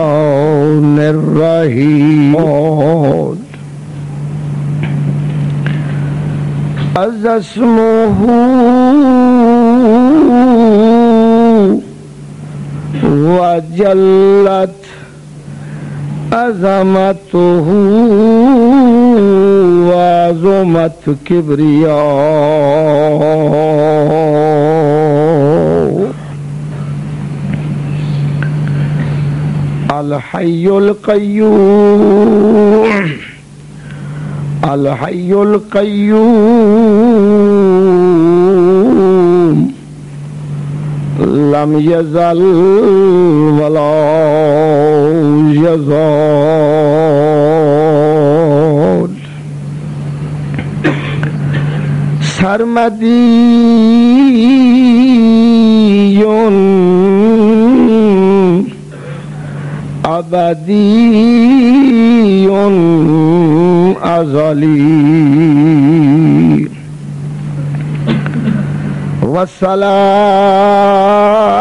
الرحمن الرحیم از اسمه وجلت عظمته وعظمت كبرياء الحي القيوم الحي القيوم لم يزل ولا يزال سرمدي أبدي أزلي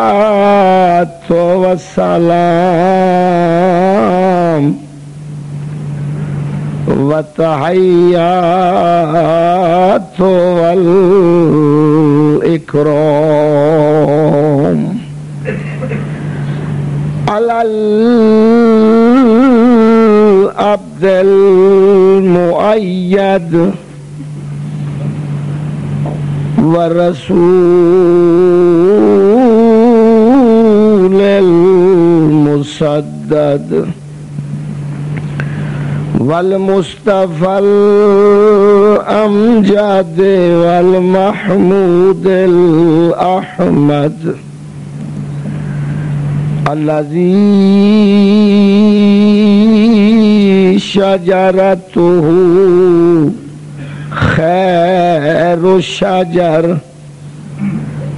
والصلاة والسلام والتحيات والإكرام على العبد المؤيد والرسول المسدد والمصطفى الأمجد والمحمود الأحمد الذي شجرته خير الشجر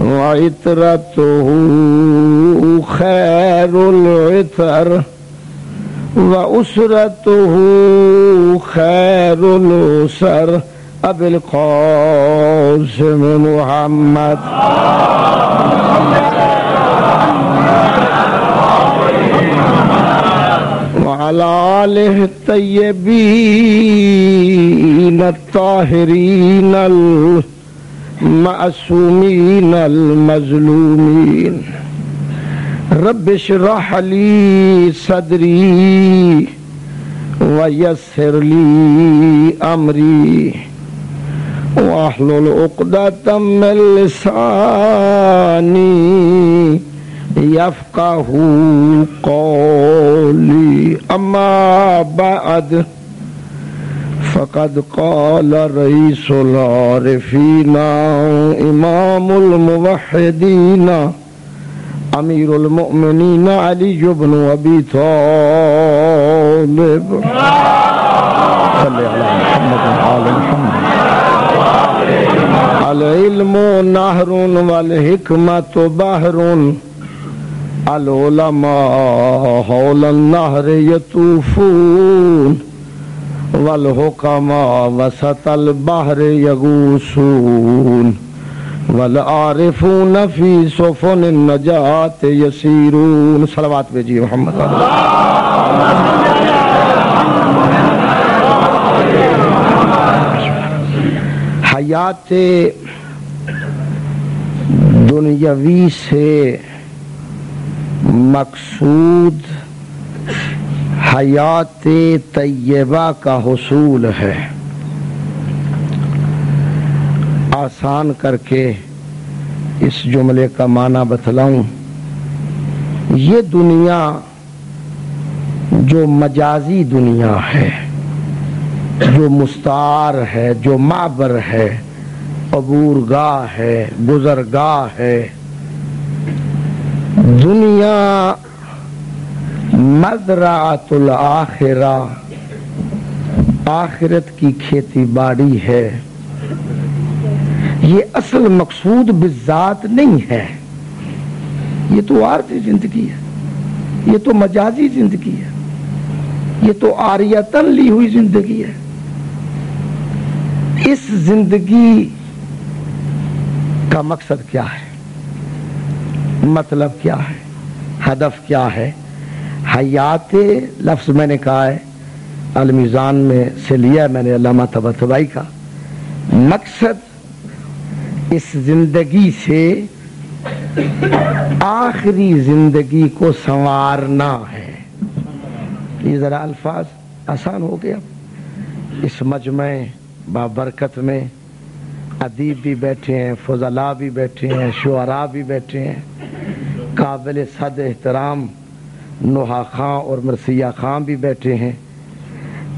وعطرته خير العطر وأسرته خير الأسر أبي القاسم محمد وعلى آله الطيبين الطاهرين المعصومين المظلومين رب اشرح لي صدري ويسر لي أمري واحلل عقدة من لساني يفقه قولي أما بعد فقد قال رئيس العارفين إمام الموحدين أمير المؤمنين علي بن أبي طالب صل على محمد وعلى محمد العلم نهر والحكمة بحر العلماء حول النهر يطوفون والحكماء وسط البحر يغوصون والعارفون في سفن النجاة يسيرون صلوات بجی محمد حیات دنیاوی سے مقصود حیات طیبہ کا حصول ہے. آسان کر کے اس جملے کا معنی بتلاؤں. یہ دنیا جو مجازی دنیا ہے، جو مستعار ہے، جو معبر ہے، عبورگاہ ہے، گزرگاہ ہے، دنیا مزرعۃ الآخرہ، آخرت کی کھیتی باڑی ہے. یہ اصل مقصود بالذات نہیں ہے. یہ تو عارضی زندگی ہے، یہ تو مجازی زندگی ہے، یہ تو عاریتاً لی ہوئی زندگی ہے. اس زندگی کا مقصد کیا ہے؟ مطلب کیا ہے؟ ہدف کیا ہے؟ حیات لفظ میں نے کہا ہے المیزان میں سے لیا ہے میں نے علامہ طباطبائی کا. مقصد اس زندگی سے آخری زندگی کو سنوارنا ہے. یہ ذرا الفاظ آسان ہو گیا. اس مجمع بابرکت میں ادیب بھی بیٹھے ہیں، فضلاء بھی بیٹھے ہیں، شعراء بھی بیٹھے ہیں، قابل صد احترام نوحہ خاں اور مرثیہ خاں بھی بیٹھے ہیں.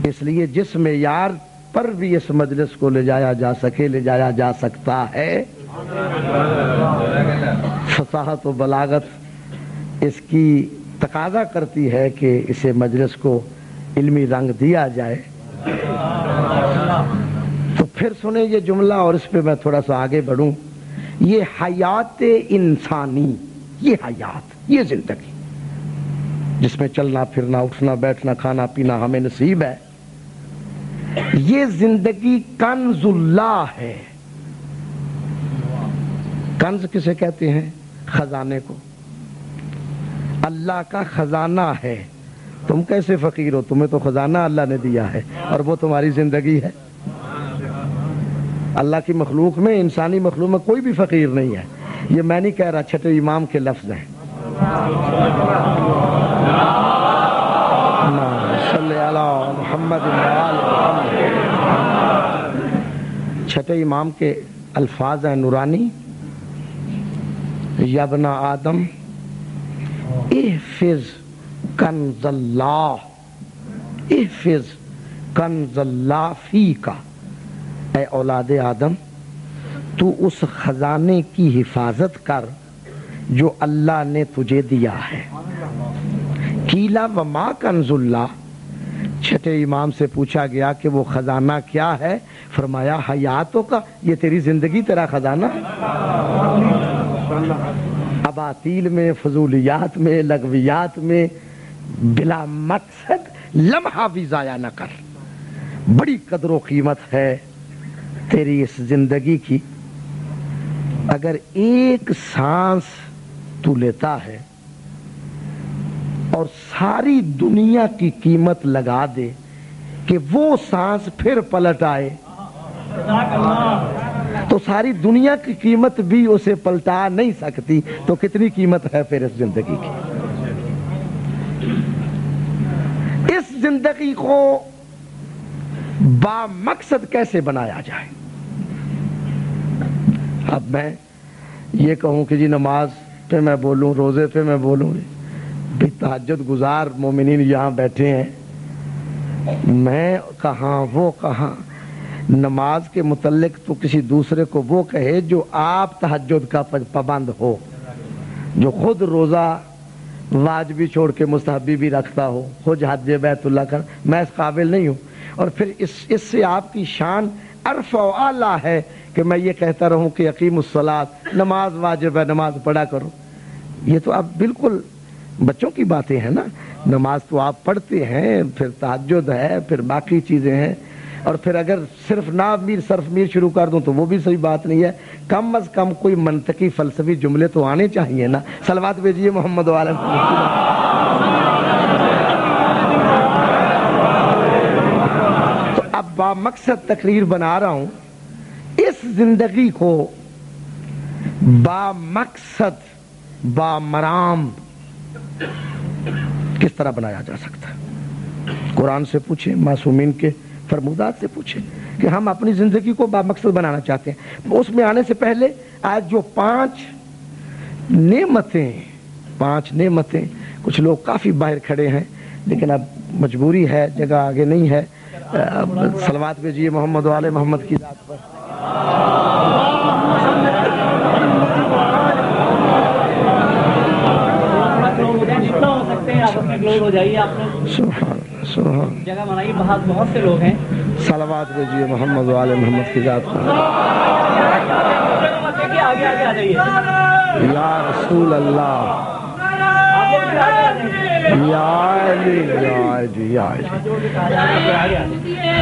اس لیے جس معیار پر بھی اس مجلس کو لے جایا جا سکے لے جایا جا سکتا ہے. فصاحت و بلاغت اس کی تقاضا کرتی ہے کہ اسے مجلس کو علمی رنگ دیا جائے. تو پھر سنیں یہ جملہ اور اس پہ میں تھوڑا سا آگے بڑھوں. یہ حیات انسانی، یہ حیات، یہ زندگی جس میں چلنا پھرنا اٹھنا بیٹھنا کھانا پینا ہمیں نصیب ہے، یہ زندگی کنز اللہ ہے. کنز کسے کہتے ہیں؟ خزانے کو. اللہ کا خزانہ ہے. تم کیسے فقیر ہو؟ تمہیں تو خزانہ اللہ نے دیا ہے اور وہ تمہاری زندگی ہے. اللہ کی مخلوق میں، انسانی مخلوق میں کوئی بھی فقیر نہیں ہے. یہ میں نہیں کہہ رہا، چھٹے امام کے لفظ ہیں. صلی اللہ محمد. چھٹے امام کے الفاظ ہیں نورانی. یا ابن آدم احفظ کنز اللہ، احفظ کنز اللہ فیکا. اے اولاد آدم تو اس خزانے کی حفاظت کر جو اللہ نے تجھے دیا ہے. قیل وما کنز اللہ. چھٹے امام سے پوچھا گیا کہ وہ خزانہ کیا ہے؟ فرمایا حیاتوں کا. یہ تیری زندگی تیرا خزانہ. اباطیل میں، فضولیات میں، لغویات میں بلا مقصد لمحہ بھی ضائع نہ کر. بڑی قدر و قیمت ہے تیری اس زندگی کی. اگر ایک سانس تو لیتا ہے اور ساری دنیا کی قیمت لگا دے کہ وہ سانس پھر پلٹ آئے تو ساری دنیا کی قیمت بھی اسے پلٹا نہیں سکتی. تو کتنی قیمت ہے پھر اس زندگی کی؟ اس زندگی کو با مقصد کیسے بنایا جائے؟ اب میں یہ کہوں کہ جی نماز پہ میں بولوں، روزے پہ میں بولوں، بھی تہجد گزار مومنین یہاں بیٹھے ہیں، میں کہاں وہ کہاں. نماز کے متعلق تو کسی دوسرے کو وہ کہے جو آپ تہجد کا پابند ہو، جو خود روزہ واجبی چھوڑ کے مستحبی بھی رکھتا ہو، خود حج بیت اللہ کر. میں اس قابل نہیں ہوں. اور پھر اس سے آپ کی شان عرف و اعلیٰ ہے کہ میں یہ کہتا رہوں کہ اقیم الصلاۃ، نماز واجب ہے، نماز پڑھا کرو. یہ تو اب بالکل بچوں کی باتیں ہیں نا. نماز تو آپ پڑھتے ہیں، پھر تہجد ہے، پھر باقی چیزیں ہیں. اور پھر اگر صرف ناب میر صرف میر شروع کر دوں تو وہ بھی صحیح بات نہیں ہے. کم از کم کوئی منطقی فلسفی جملے تو آنے چاہیے نا. صلوات بھیجیے محمد وعلیہ. تو اب با مقصد تقریر بنا رہا ہوں. اس زندگی کو با مقصد با مرام کس طرح بنایا جا سکتا ہے؟ قرآن سے پوچھیں، معصومین کے فرمودات سے پوچھیں کہ ہم اپنی زندگی کو با مقصد بنانا چاہتے ہیں. اس میں آنے سے پہلے آج جو پانچ نعمتیں کچھ لوگ کافی باہر کھڑے ہیں لیکن اب مجبوری ہے، جگہ آگے نہیں ہے. صلوات بھیجیے محمد والے محمد کی ذات پر. جگہ بنائی، بہت سے لوگ ہیں. صلوات بھیجیے محمد والے محمد کی ذات پر. یا رسول اللہ، یا علی، یا علی، یا علی،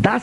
10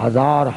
1000